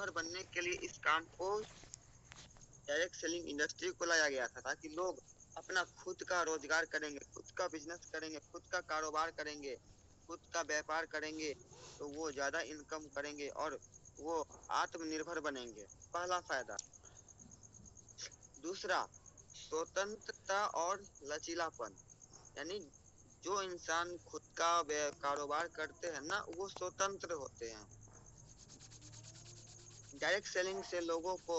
आत्मनिर्भर बनने के लिए इस काम को डायरेक्ट सेलिंग इंडस्ट्री को लाया गया था, ताकि लोग अपना खुद का रोजगार करेंगे, खुद का बिजनेस करेंगे, खुद का कारोबार करेंगे, खुद का व्यापार करेंगे, तो वो ज्यादा इनकम करेंगे और वो आत्मनिर्भर बनेंगे। पहला फायदा। दूसरा, स्वतंत्रता और लचीलापन, यानी जो इंसान खुद का कारोबार करते हैं ना, वो स्वतंत्र होते हैं। डायरेक्ट सेलिंग से लोगों को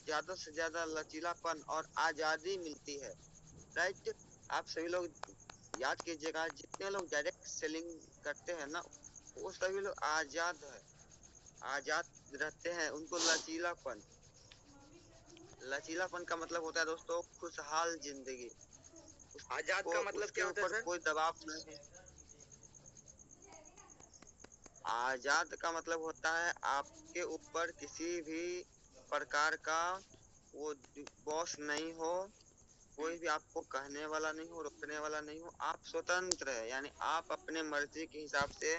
ज्यादा से ज्यादा लचीलापन और आजादी मिलती है। राइट। आप सभी लोग याद कीजिएगा, जितने लोग डायरेक्ट सेलिंग करते हैं ना, वो सभी लोग आजाद है, आजाद रहते हैं। उनको लचीलापन का मतलब होता है दोस्तों खुशहाल जिंदगी। आजाद का मतलब क्या होता है सर? कोई दबाव नहीं। आजाद का मतलब होता है आपके ऊपर किसी भी प्रकार का वो बॉस नहीं हो, कोई भी आपको कहने वाला नहीं हो, रोकने वाला नहीं हो। आप स्वतंत्र है, यानी आप अपने मर्जी के हिसाब से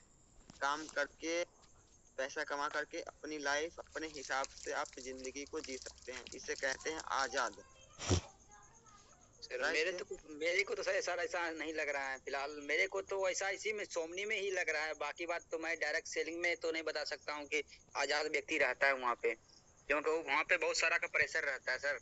काम करके, पैसा कमा करके अपनी लाइफ अपने हिसाब से आप जिंदगी को जी सकते हैं। इसे कहते हैं आजाद। सर मेरे को तो सर ऐसा नहीं लग रहा है फिलहाल। मेरे को तो ऐसा इसी में सोमनी में ही लग रहा है। बाकी बात तो मैं डायरेक्ट सेलिंग में तो नहीं बता सकता हूँ कि आजाद व्यक्ति रहता है वहाँ पे, क्योंकि वहाँ पे बहुत सारा का प्रेशर रहता है सर।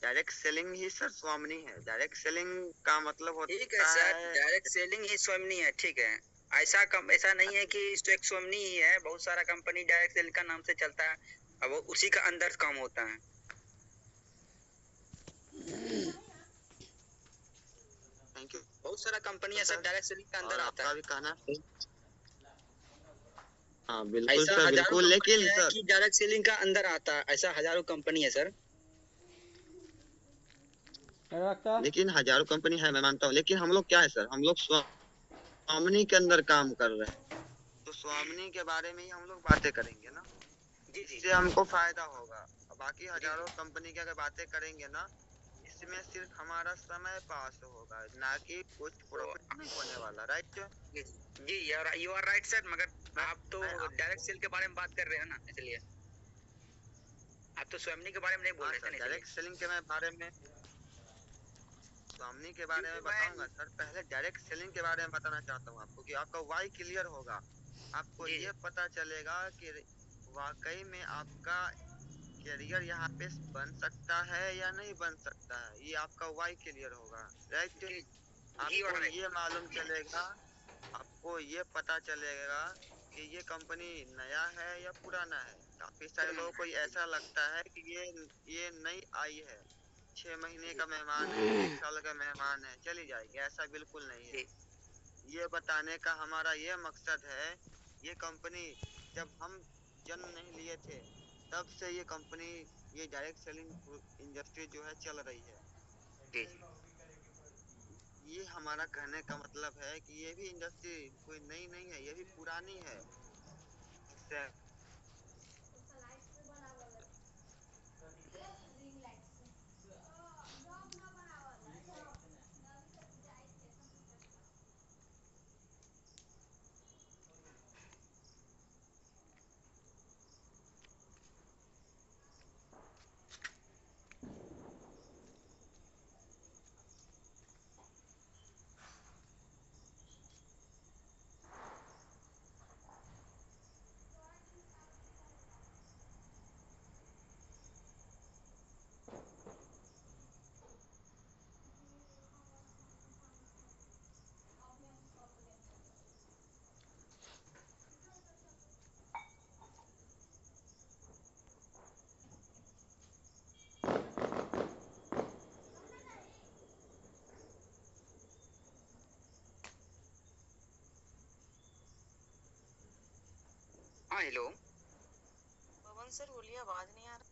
डायरेक्ट सेलिंग ही सर स्वामिनी है। डायरेक्ट सेलिंग का मतलब होता है, ठीक है सर, डायरेक्ट सेलिंग ही स्वामिनी है, ठीक है। ऐसा नहीं है कि एक स्वामिनी ही है, बहुत सारा कंपनी डायरेक्ट सेलिंग का नाम से चलता है, अब वो उसी का अंदर काम होता है। Thank you. बहुत सारा कंपनी है सर डायरेक्ट सेलिंग का अंदर आता है। भी कहना है। हाँ बिल्कुल ऐसा सर, हजारों बिल्कुल। लेकिन कंपनी है सर कि डायरेक्ट सेलिंग का अंदर आता है, ऐसा हजारों कंपनी है सर। लेकिन हजारों कंपनी है, मैं मानता हूँ, लेकिन हम लोग क्या है सर, हम लोग स्वामिनी के अंदर काम कर रहे हैं, तो स्वामिनी के बारे में ही हम लोग बातें करेंगे ना, इससे हमको फायदा होगा। बाकी हजारों कंपनी की अगर बातें करेंगे ना, इसमें सिर्फ हमारा समय पास होगा, ना कि कुछ प्रॉफिट नहीं होने वाला। राइट जी, यू आर राइट सर। मगर आप तो डायरेक्ट सेल के बारे में बात कर रहे हैं ना, इसलिए आप तो स्वामिनी के बारे में नहीं बोल रहे थे। डायरेक्ट सेलिंग के बारे में, स्वामिनी के बारे में बताऊंगा सर। पहले डायरेक्ट सेलिंग के बारे में बताना चाहता हूँ आपको, कि आपका वाई क्लियर होगा। आपको ये पता चलेगा कि वाकई में आपका करियर यहाँ पे बन सकता है या नहीं बन सकता है। ये आपका वाई क्लियर होगा। राइट। आपको ये मालूम चलेगा, आपको ये पता चलेगा कि ये कंपनी नया है या पुराना है। काफी सारे लोगों को ऐसा लगता है कि ये नई आई है, 6 महीने का मेहमान है, 1 साल का मेहमान है, चली जाएगी। ऐसा बिल्कुल नहीं है। ये बताने का हमारा ये मकसद है, ये कंपनी जब हम जन्म नहीं लिए थे, तब से ये कंपनी, ये डायरेक्ट सेलिंग इंडस्ट्री जो है चल रही है। ये हमारा कहने का मतलब है कि ये भी इंडस्ट्री कोई नई नहीं है, ये भी पुरानी है। हाँ हेलो पवन सर बोलिए, आवाज नहीं आ रहा।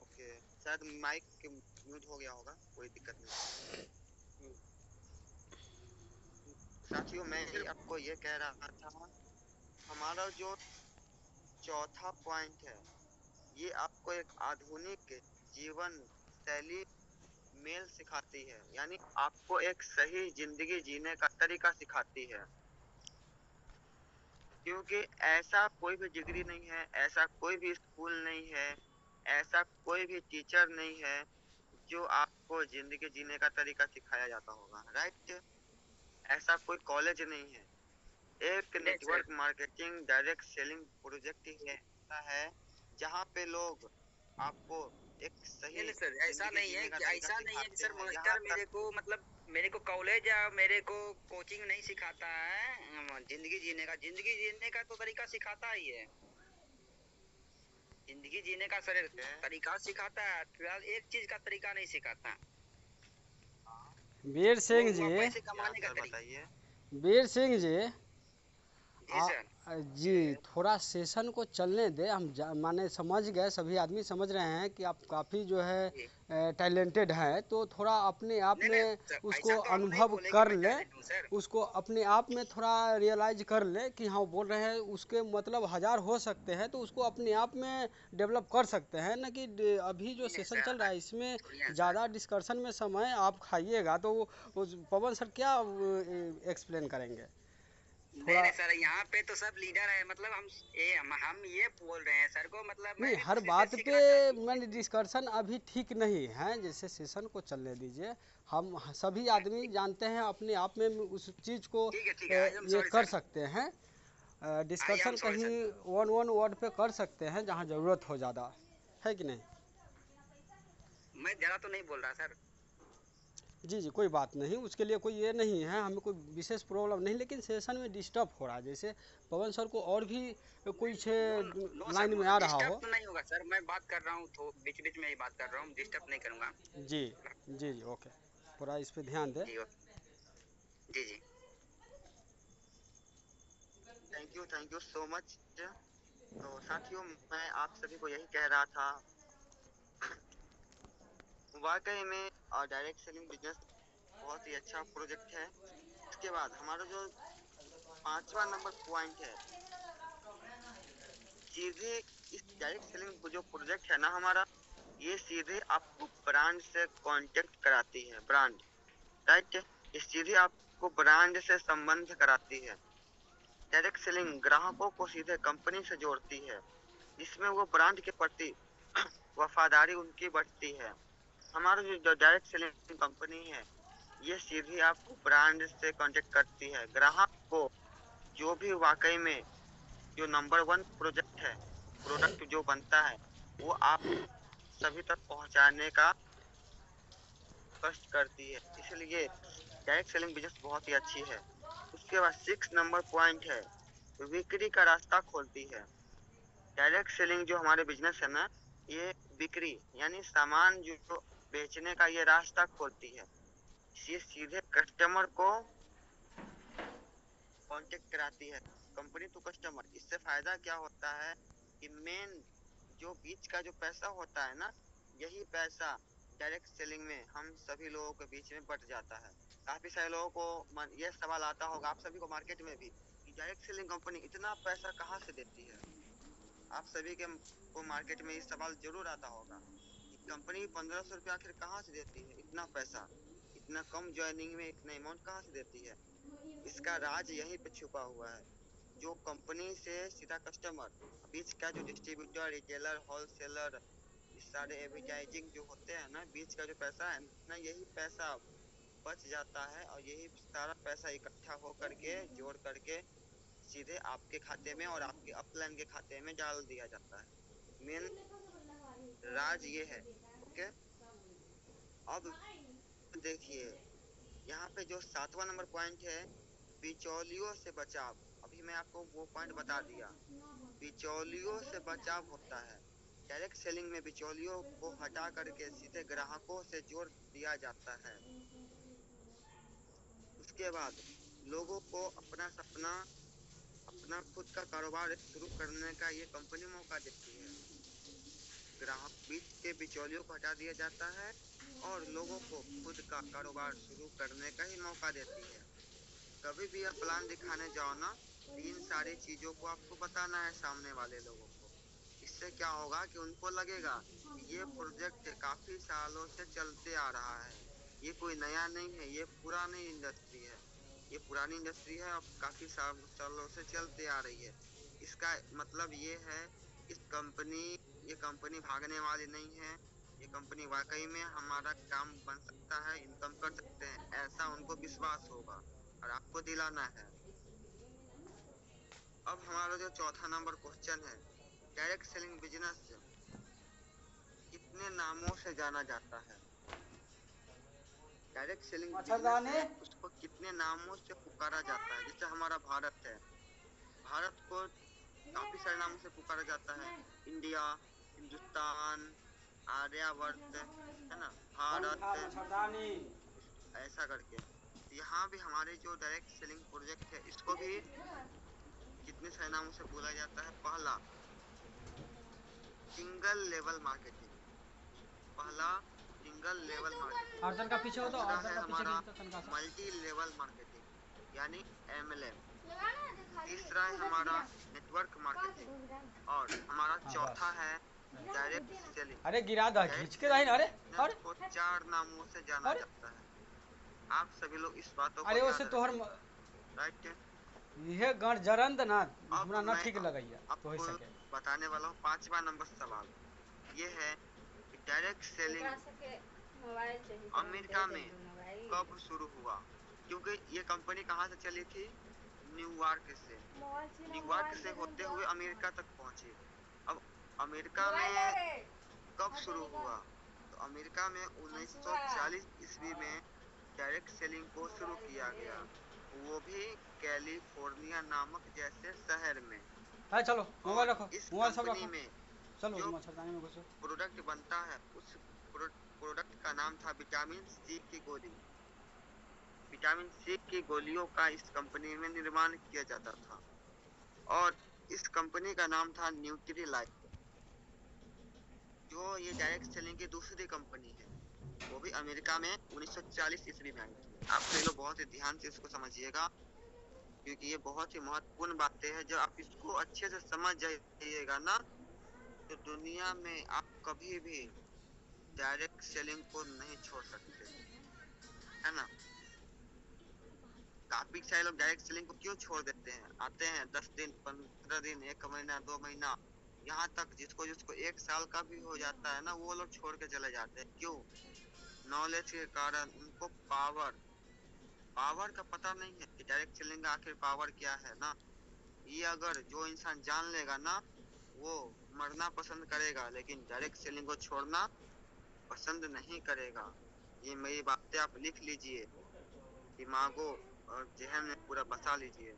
ओके, शायद माइक म्यूट हो गया होगा, कोई दिक्कत नहीं। साथियों, मैं ही आपको ये कह रहा था, हमारा जो चौथा पॉइंट है, ये आपको एक आधुनिक जीवन शैली मेल सिखाती है, यानी आपको एक सही जिंदगी जीने का तरीका सिखाती है। क्योंकि ऐसा कोई भी डिग्री नहीं है, ऐसा कोई भी स्कूल नहीं है, ऐसा कोई भी टीचर नहीं है जो आपको जिंदगी जीने का तरीका सिखाया जाता होगा, राइट। ऐसा कोई कॉलेज नहीं है। एक नहीं sir, network marketing direct selling project ही ऐसा है जहाँ पे लोग आपको एक नहीं सही नहीं सर, ऐसा जिंदगी नहीं है जीने का कि तरीका ऐसा नहीं है कि सिखाते सर हैं। यहाँ मास्टर तक मेरे को कॉलेज या मेरे को कोचिंग नहीं सिखाता है जिंदगी जीने का तो तरीका सिखाता ही है। जिंदगी जीने का सर है। तरीका सिखाता है, फिलहाल एक चीज का तरीका नहीं सिखाता, वीर वो सिंह हुआ जी, पैसे क्या कमाने का सर तरीका। बताइए। वीर सिंह जी, जी सर। जी थोड़ा सेशन को चलने दे। माने समझ गए, सभी आदमी समझ रहे हैं कि आप काफ़ी जो जी। है टैलेंटेड हैं, तो थोड़ा अपने आप नहीं नहीं में सर, उसको ऐसा तो हम नहीं अनुभव बोले कि कर मैं ले, टैलेंट हूँ सर। उसको अपने आप में थोड़ा रियलाइज कर ले कि हाँ बोल रहे हैं, उसके मतलब 1000 हो सकते हैं, तो उसको अपने आप में डेवलप कर सकते हैं ना। कि अभी जो नहीं नहीं सेशन सर, चल रहा है इसमें सुनिए सर। ज़्यादा डिस्कशन में समय आप खाइएगा तो पवन सर क्या एक्सप्लेन करेंगे नहीं थोड़ा। नहीं सर, यहाँ पे तो सब लीडर है, मतलब हम ये बोल रहे हैं सर को, मतलब मैं नहीं, भी हर कुछ विशेष बात पे सीखना चाहता हूँ। मैंने डिस्कशन अभी ठीक नहीं है, जैसे सेशन को चलने दीजिए। हम सभी आदमी जानते हैं अपने आप में उस चीज़ को ठीक है, आई एम ये सॉरी कर सर। सकते हैं। आई एम डिस्कशन सॉरी कहीं सर। वन वन वर्ड पे कर सकते हैं जहाँ ज़रूरत हो ज़्यादा, है कि नहीं। मैं ज्यादा तो नहीं बोल रहा सर। जी जी, कोई बात नहीं, उसके लिए कोई ये नहीं है, हमें कोई विशेष प्रॉब्लम नहीं, लेकिन सेशन में डिस्टर्ब हो रहा है। जैसे पवन सर को और भी कुछ नो नो सर, लाइन में आ रहा डिस्टर्ब हो। तो नहीं होगा सर, मैं बात कर रहा हूँ तो बीच बीच में ही बात कर रहा हूँ, डिस्टर्ब नहीं करूँगा। जी जी जी, ओके, थोड़ा इस पे ध्यान दें। जी ओके। जी जी। Thank you so much. तो साथियों, मैं आप सभी को यही कह रहा था, वाकई में डायरेक्ट सेलिंग बिजनेस बहुत ही अच्छा प्रोजेक्ट है। इसके बाद हमारा जो 5वां नंबर पॉइंट है, सीधे इस डायरेक्ट सेलिंग जो प्रोजेक्ट है ना हमारा, ये सीधे आपको ब्रांड से कांटेक्ट कराती है, ब्रांड, राइट। ये सीधे आपको ब्रांड से संबंध कराती है। डायरेक्ट सेलिंग ग्राहकों को सीधे कंपनी से जोड़ती है, जिसमें वो ब्रांड के प्रति वफादारी उनकी बढ़ती है। हमारा जो डायरेक्ट सेलिंग कंपनी है, ये सीधे आपको ब्रांड से कांटेक्ट करती है। ग्राहक को जो भी वाकई में जो नंबर 1 प्रोजेक्ट है, प्रोडक्ट जो बनता है, वो आप सभी तक पहुंचाने का कष्ट करती है। इसलिए डायरेक्ट सेलिंग बिजनेस बहुत ही अच्छी है। उसके बाद 6 नंबर पॉइंट है, बिक्री का रास्ता खोलती है। डायरेक्ट सेलिंग जो हमारे बिजनेस है ना, ये बिक्री यानी सामान जो बेचने का ये रास्ता खोलती है। ये सीधे कस्टमर को कांटेक्ट कराती है, कंपनी टू कस्टमर। इससे फायदा क्या होता है कि मेन जो बीच का जो पैसा होता है ना, यही पैसा डायरेक्ट सेलिंग में हम सभी लोगों के बीच में बट जाता है। काफी सारे लोगों को ये सवाल आता होगा, आप सभी को मार्केट में भी, कि डायरेक्ट सेलिंग कंपनी इतना पैसा कहाँ से देती है। आप सभी के को मार्केट में ये सवाल जरूर आता होगा कि कंपनी 1500 रुपया आखिर कहाँ से देती है, इतना पैसा, इतना कम ज्वाइनिंग में इतना अमाउंट कहाँ से देती है। इसका राज यहीं पे छुपा हुआ है। जो कंपनी से सीधा कस्टमर, बीच का जो डिस्ट्रीब्यूटर, रिटेलर, होलसेलर, इस सारे एडवर्टाइजिंग जो होते हैं ना, बीच का जो पैसा है ना, यही पैसा बच जाता है और यही सारा पैसा इकट्ठा हो करके जोड़ करके सीधे आपके खाते में और आपके अपलाइन के खाते में डाल दिया जाता है। मेन राज ये है, ओके। अब देखिए, यहाँ पे जो 7वां नंबर पॉइंट है, बिचौलियों से बचाव। अभी मैं आपको वो पॉइंट बता दिया, बिचौलियों से बचाव होता है। डायरेक्ट सेलिंग में बिचौलियों को हटा करके सीधे ग्राहकों से जोड़ दिया जाता है। उसके बाद लोगों को अपना सपना, अपना खुद का कारोबार शुरू करने का ये कंपनी मौका देती है। ग्राहक बीच के बिचौलियों को हटा दिया जाता है और लोगों को खुद का कारोबार शुरू करने का ही मौका देती है। कभी भी आप प्लान दिखाने जाओ ना, इन सारी चीजों को आपको बताना है सामने वाले लोगों को, इससे क्या होगा कि उनको लगेगा कि ये प्रोजेक्ट काफी सालों से चलते आ रहा है, ये कोई नया नहीं है, ये पुरानी इंडस्ट्री है, ये पुरानी इंडस्ट्री है और काफी सालों से चलते आ रही है। इसका मतलब ये है ये कंपनी भागने वाली नहीं है, ये कंपनी वाकई में हमारा काम बन सकता है, इनकम कर सकते हैं, ऐसा उनको विश्वास होगा और आपको दिलाना है। अब हमारा जो चौथा नंबर क्वेश्चन है, डायरेक्ट सेलिंग बिजनेस कितने नामों से जाना जाता है? डायरेक्ट सेलिंग बिजनेस है, उसको कितने नामों से पुकारा जाता है? जैसे हमारा भारत है, भारत को काफी सारे नामों से पुकारा जाता है, इंडिया, हिंदुस्तान, आर्यावर्त, है ना, भारत, ऐसा करके। यहाँ भी हमारे जो डायरेक्ट सेलिंग प्रोजेक्ट है, इसको भी कितने सारे नामों से बोला जाता है? पहला सिंगल लेवल मार्केटिंग, पहला सिंगल लेवल मार्केटिंग, अर्चन का पीछे हो तो दूसरा अर्चन है का पीछे हमारा खींचो तनका सा। मल्टी लेवल मार्केटिंग यानी MLM, तीसरा है हमारा नेटवर्क मार्केटिंग और हमारा चौथा है डायरेक्ट सेलिंग। अरे गिरा दा खींच के रही। अरे अरे को 4 नामों से जाना जाता है। आप सभी लोग इस बातों को अरे याद वैसे तोहर रखें, राइट? ये गण जरंद ना अब हमरा ना मैं ठीक लगैया तो हो आपको सके। बताने वाला हूँ 5वां नंबर सवाल। ये है कि डायरेक्ट सेलिंग अमेरिका में कब शुरू हुआ? क्योंकि ये कंपनी कहाँ से चली थी? न्यूयॉर्क से, न्यूयॉर्क से होते हुए अमेरिका तक पहुंची। अब अमेरिका में कब शुरू हुआ? तो अमेरिका में 1940 ईस्वी में डायरेक्ट सेलिंग को शुरू किया गया, वो भी कैलिफोर्निया नामक जैसे शहर में। हाँ चलो मोबाइल रखो, इस मोबाइल सब कंपनी रखो, में चलो जो मच्छरदानी में घुसो। प्रोडक्ट बनता है उस प्रोडक्ट का नाम था विटामिन सी की गोली। विटामिन सी की गोलियों का इस कंपनी में निर्माण किया जाता था और इस कंपनी का नाम था न्यूट्रीलाइफ। जो ये डायरेक्ट सेलिंग की दूसरी कंपनी है, वो भी अमेरिका में 1940 ईस्वी में आई थी। आप सभी लोग बहुत ही ध्यान से इसको समझिएगा, क्योंकि ये बहुत ही महत्वपूर्ण बातें हैं। जब आप इसको अच्छे से समझ जाइएगा ना, तो दुनिया में आप कभी भी डायरेक्ट सेलिंग को नहीं छोड़ सकते, है ना। काफी सारे लोग डायरेक्ट सेलिंग को क्यों छोड़ देते हैं? आते हैं 10 दिन, 15 दिन, 1 महीना, 2 महीना, यहाँ तक जिसको 1 साल का भी हो जाता है ना, वो लोग छोड़ के चले जाते हैं। क्यों? नॉलेज के कारण। उनको पावर का पता नहीं है कि डायरेक्ट सेलिंग का आखिर पावर क्या है ना। ये अगर जो इंसान जान लेगा ना, वो मरना पसंद करेगा, लेकिन डायरेक्ट सेलिंग को छोड़ना पसंद नहीं करेगा। ये मेरी बातें आप लिख लीजिए, दिमागों और जहन में पूरा बसा लीजिए।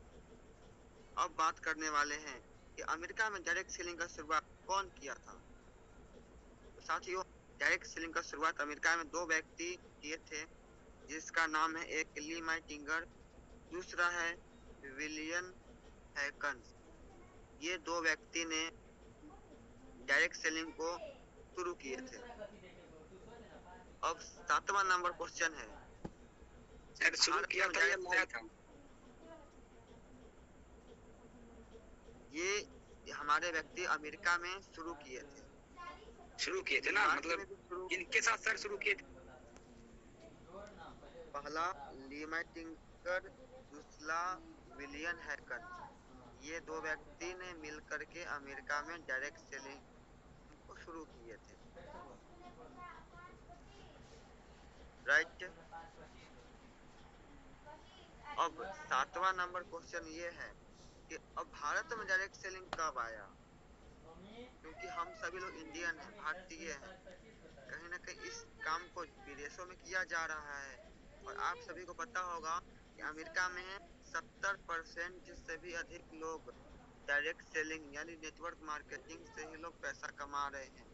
अब बात करने वाले हैं कि अमेरिका में डायरेक्ट सेलिंग का शुरुआत कौन किया था। तो साथियों, डायरेक्ट सेलिंग का शुरुआत अमेरिका में 2 व्यक्ति किए थे, जिसका नाम है एक ली माइटिंगर, दूसरा है विलियम हैकन्स। ये 2 व्यक्ति ने डायरेक्ट सेलिंग को शुरू किए थे। अब 7वां नंबर क्वेश्चन है, सर शुरू किया था या लाया था? ये हमारे व्यक्ति अमेरिका में शुरू किए थे ना, मतलब किनके साथ सर शुरू किए थे? पहला ली माइटिंगर, दूसरा विलियम हैकन। ये 2 व्यक्ति ने मिलकर के अमेरिका में डायरेक्ट सेलिंग को शुरू किए थे, राइट। अब 7वां नंबर क्वेश्चन ये है कि अब भारत में डायरेक्ट सेलिंग कब आया? क्योंकि हम सभी लोग इंडियन हैं, भारतीय हैं, कहीं ना कहीं इस काम को विदेशों में किया जा रहा है। और आप सभी को पता होगा कि अमेरिका में 70% से भी अधिक लोग डायरेक्ट सेलिंग यानी नेटवर्क मार्केटिंग से ही लोग पैसा कमा रहे हैं,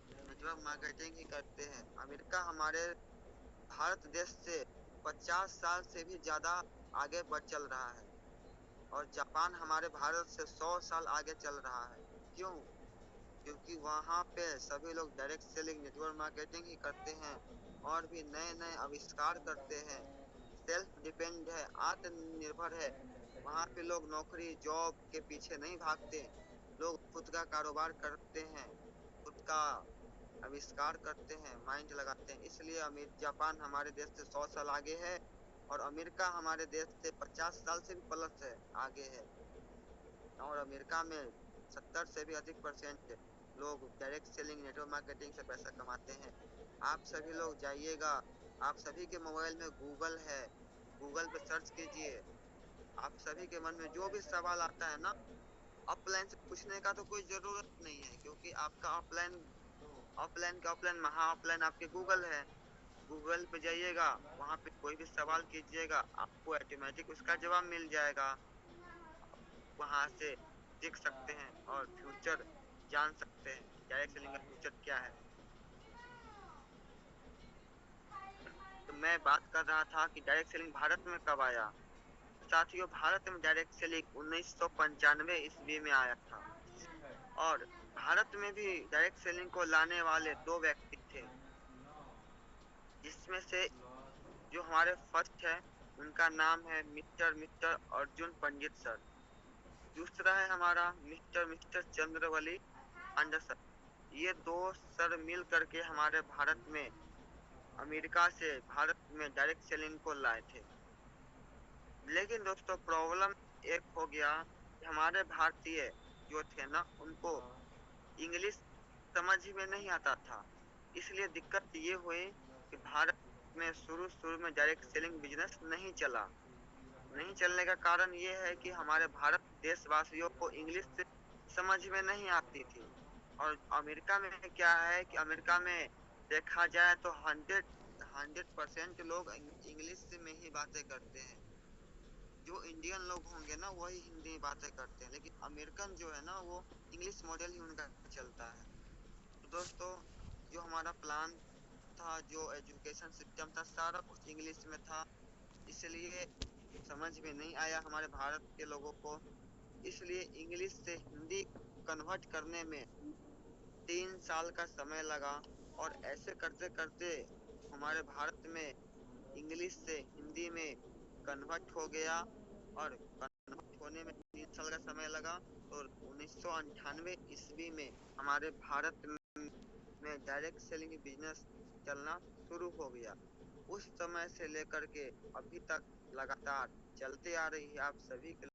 नेटवर्क मार्केटिंग ही करते हैं। अमेरिका हमारे भारत देश से 50 साल से भी ज्यादा आगे बढ़ चल रहा है और जापान हमारे भारत से 100 साल आगे चल रहा है। क्यों? क्योंकि वहाँ पे सभी लोग डायरेक्ट सेलिंग नेटवर्क मार्केटिंग ही करते हैं और भी नए नए आविष्कार करते हैं, सेल्फ डिपेंड है, आत्मनिर्भर है। वहाँ पे लोग नौकरी जॉब के पीछे नहीं भागते, लोग खुद का कारोबार करते हैं, खुद का आविष्कार करते हैं, माइंड लगाते हैं। इसलिए जापान हमारे देश से 100 साल आगे है और अमेरिका हमारे देश से 50 साल से भी प्लस है, आगे है। और अमेरिका में 70 से भी अधिक % लोग डायरेक्ट सेलिंग, नेटवर्क मार्केटिंग से पैसा कमाते हैं। आप सभी लोग जाइएगा, आप सभी के मोबाइल में गूगल है, गूगल पे सर्च कीजिए। आप सभी के मन में जो भी सवाल आता है ना, ऑफलाइन से पूछने का तो कोई जरूरत नहीं है, क्योंकि आपका ऑफलाइन ऑफलाइन का ऑफलाइन महा ऑफलाइन आपके गूगल है। गूगल पे जाइएगा, वहाँ पे कोई भी सवाल कीजिएगा, आपको ऑटोमेटिक उसका जवाब मिल जाएगा। वहाँ से सीख सकते हैं और फ्यूचर जान सकते हैं, डायरेक्ट सेलिंग का फ्यूचर क्या है। तो मैं बात कर रहा था कि डायरेक्ट सेलिंग भारत में कब आया। साथियों, भारत में डायरेक्ट सेलिंग 1995 ईस्वी में आया था और भारत में भी डायरेक्ट सेलिंग को लाने वाले 2 व्यक्ति थे, जिसमें से जो हमारे फर्स्ट है उनका नाम है मिस्टर अर्जुन पंडित सर। दूसरा है हमारा मिस्टर चंद्रवली पांडे सर। ये 2 सर मिल करके हमारे भारत में, अमेरिका से भारत में डायरेक्ट सेलिंग को लाए थे। लेकिन दोस्तों प्रॉब्लम एक हो गया कि हमारे भारतीय जो थे ना, उनको इंग्लिश समझ में नहीं आता था। इसलिए दिक्कत ये हुई कि भारत में शुरू में डायरेक्ट सेलिंग बिजनेस नहीं चला। नहीं चलने का कारण ये है कि हमारे भारत देशवासियों को इंग्लिश समझ में नहीं आती थी। और अमेरिका में क्या है कि अमेरिका में देखा जाए तो 100% लोग इंग्लिश में ही बातें करते हैं। जो इंडियन लोग होंगे ना, वही हिंदी में बातें करते हैं, लेकिन अमेरिकन जो है ना, वो इंग्लिश मॉडल ही उनका चलता है। तो दोस्तों, जो हमारा प्लान था, जो एजुकेशन सिस्टम था, सारा कुछ इंग्लिश में था, इसलिए समझ में नहीं आया हमारे भारत के लोगों को। इसलिए इंग्लिश से हिंदी कन्वर्ट करने में 3 साल का समय लगा और ऐसे करते करते हमारे भारत में इंग्लिश से हिंदी में कन्वर्ट हो गया और कन्वर्ट होने में 3 साल का समय लगा। और 1998 ईस्वी में हमारे भारत में डायरेक्ट सेलिंग बिजनेस चलना शुरू हो गया। उस समय से लेकर के अभी तक लगातार चलते आ रही है। आप सभी के